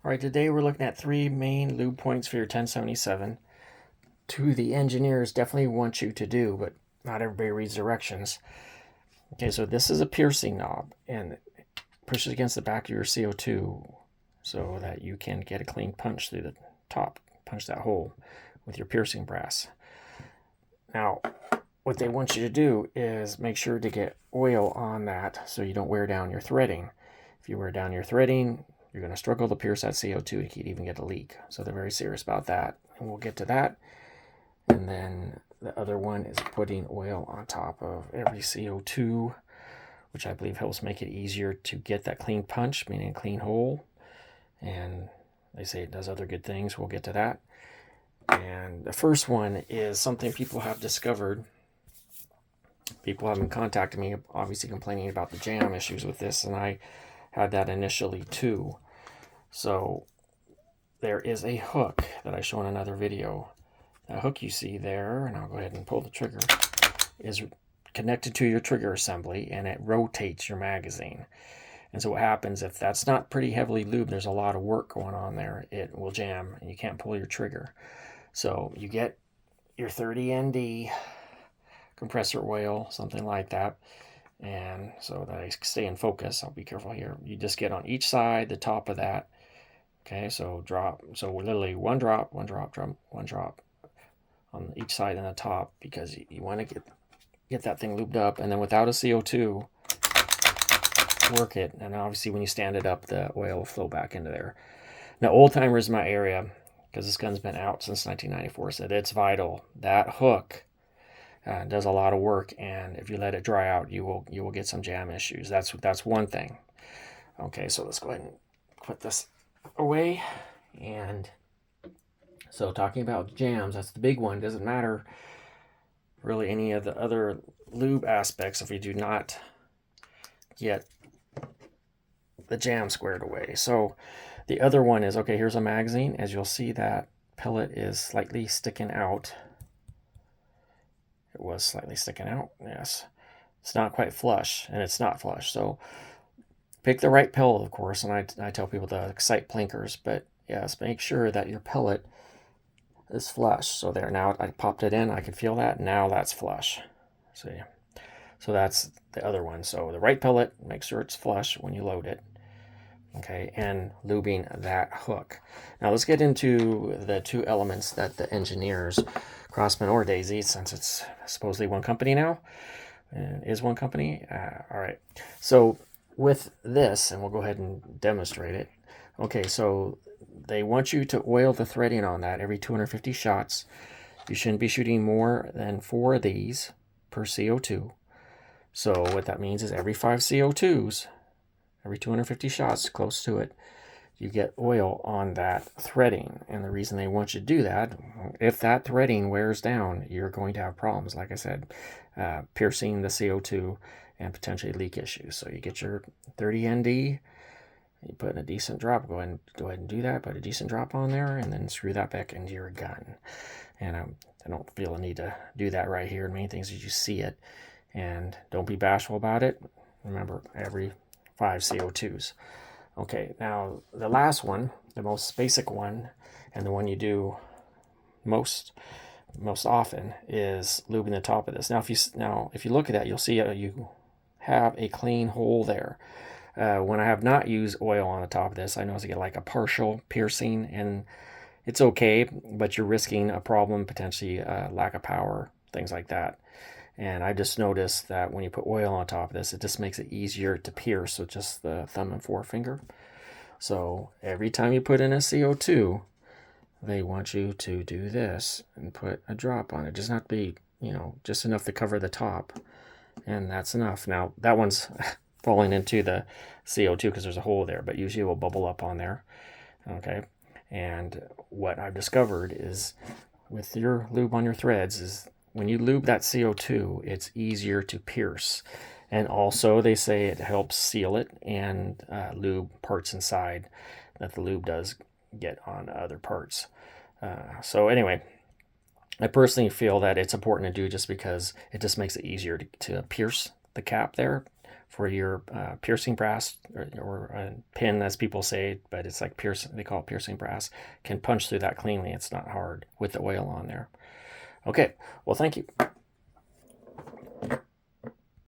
All right, today we're looking at 3 main lube points for your 1077. 2 the engineers definitely want you to do, but not everybody reads directions. Okay, so this is a piercing knob, and it pushes against the back of your CO2 so that you can get a clean punch through the top, punch that hole with your piercing brass. Now, what they want you to do is make sure to get oil on that so you don't wear down your threading. If you wear down your threading, you're going to struggle to pierce that CO2 to even get a leak. So they're very serious about that. And we'll get to that. And then the other one is putting oil on top of every CO2, which I believe helps make it easier to get that clean punch, meaning a clean hole. And they say it does other good things. We'll get to that. And the first one is something people have discovered. People have been contacting me, obviously complaining about the jam issues with this, and I had that initially too. So there is a hook that I show in another video. The hook you see there, and I'll go ahead and pull the trigger, is connected to your trigger assembly, and it rotates your magazine. And so what happens, if that's not pretty heavily lubed, there's a lot of work going on there, it will jam and you can't pull your trigger. So you get your 30 ND compressor oil, something like that. And so that I stay in focus, I'll be careful here. You just get on each side, the top of that. Okay, so drop. So literally one drop, one drop, one drop on each side and the top, because you want to get that thing lubed up. And then without a CO2, work it. And obviously when you stand it up, the oil will flow back into there. Now, old timers in my area, because this gun's been out since 1994, said it's vital. That hook does a lot of work, and if you let it dry out, you will get some jam issues. That's one thing. Okay, so let's go ahead and put this away. And so talking about jams, that's the big one. It doesn't matter really any of the other lube aspects if we do not get the jam squared away. So the other one is, okay, here's a magazine. As you'll see, that pellet is slightly sticking out. It was slightly sticking out, yes. It's not quite flush, and it's not flush. So pick the right pellet, of course, and I tell people to Excite Plinkers, but yes, make sure that your pellet is flush. So there, now I popped it in, I can feel that, now that's flush. See? So that's the other one. So the right pellet, make sure it's flush when you load it. Okay, and lubing that hook. Now let's get into the 2 elements that the engineers, Crosman or Daisy, since it's supposedly one company now, is one company. All right, so with this, and we'll go ahead and demonstrate it. Okay, so they want you to oil the threading on that every 250 shots. You shouldn't be shooting more than 4 of these per CO2. So what that means is every 5 CO2s, every 250 shots, close to it, you get oil on that threading. And the reason they want you to do that, if that threading wears down, you're going to have problems, like I said, piercing the CO2 and potentially leak issues. So you get your 30 ND, you put in a decent drop, go ahead and do that, put a decent drop on there, and then screw that back into your gun. And I don't feel a need to do that right here. The main thing is you see it, and don't be bashful about it. Remember, every 5 CO2s. Okay, now the last one, the most basic one, and the one you do most often, is lubing the top of this. Now, if you look at that, you'll see you have a clean hole there. When I have not used oil on the top of this, I notice I get like a partial piercing, and it's okay, but you're risking a problem, potentially lack of power, things like that. And I just noticed that when you put oil on top of this, it just makes it easier to pierce with just the thumb and forefinger. So every time you put in a CO2, they want you to do this and put a drop on it. It doesn't have to be, just enough to cover the top. And that's enough. Now, that one's falling into the CO2 because there's a hole there, but usually it will bubble up on there. Okay. And what I've discovered is with your lube on your threads is when you lube that CO2, it's easier to pierce. And also they say it helps seal it and lube parts inside that the lube does get on other parts. So anyway, I personally feel that it's important to do just because it just makes it easier to pierce the cap there for your piercing brass, or pin, as people say, but it's like they call it piercing brass, can punch through that cleanly. It's not hard with the oil on there. Okay, well, thank you.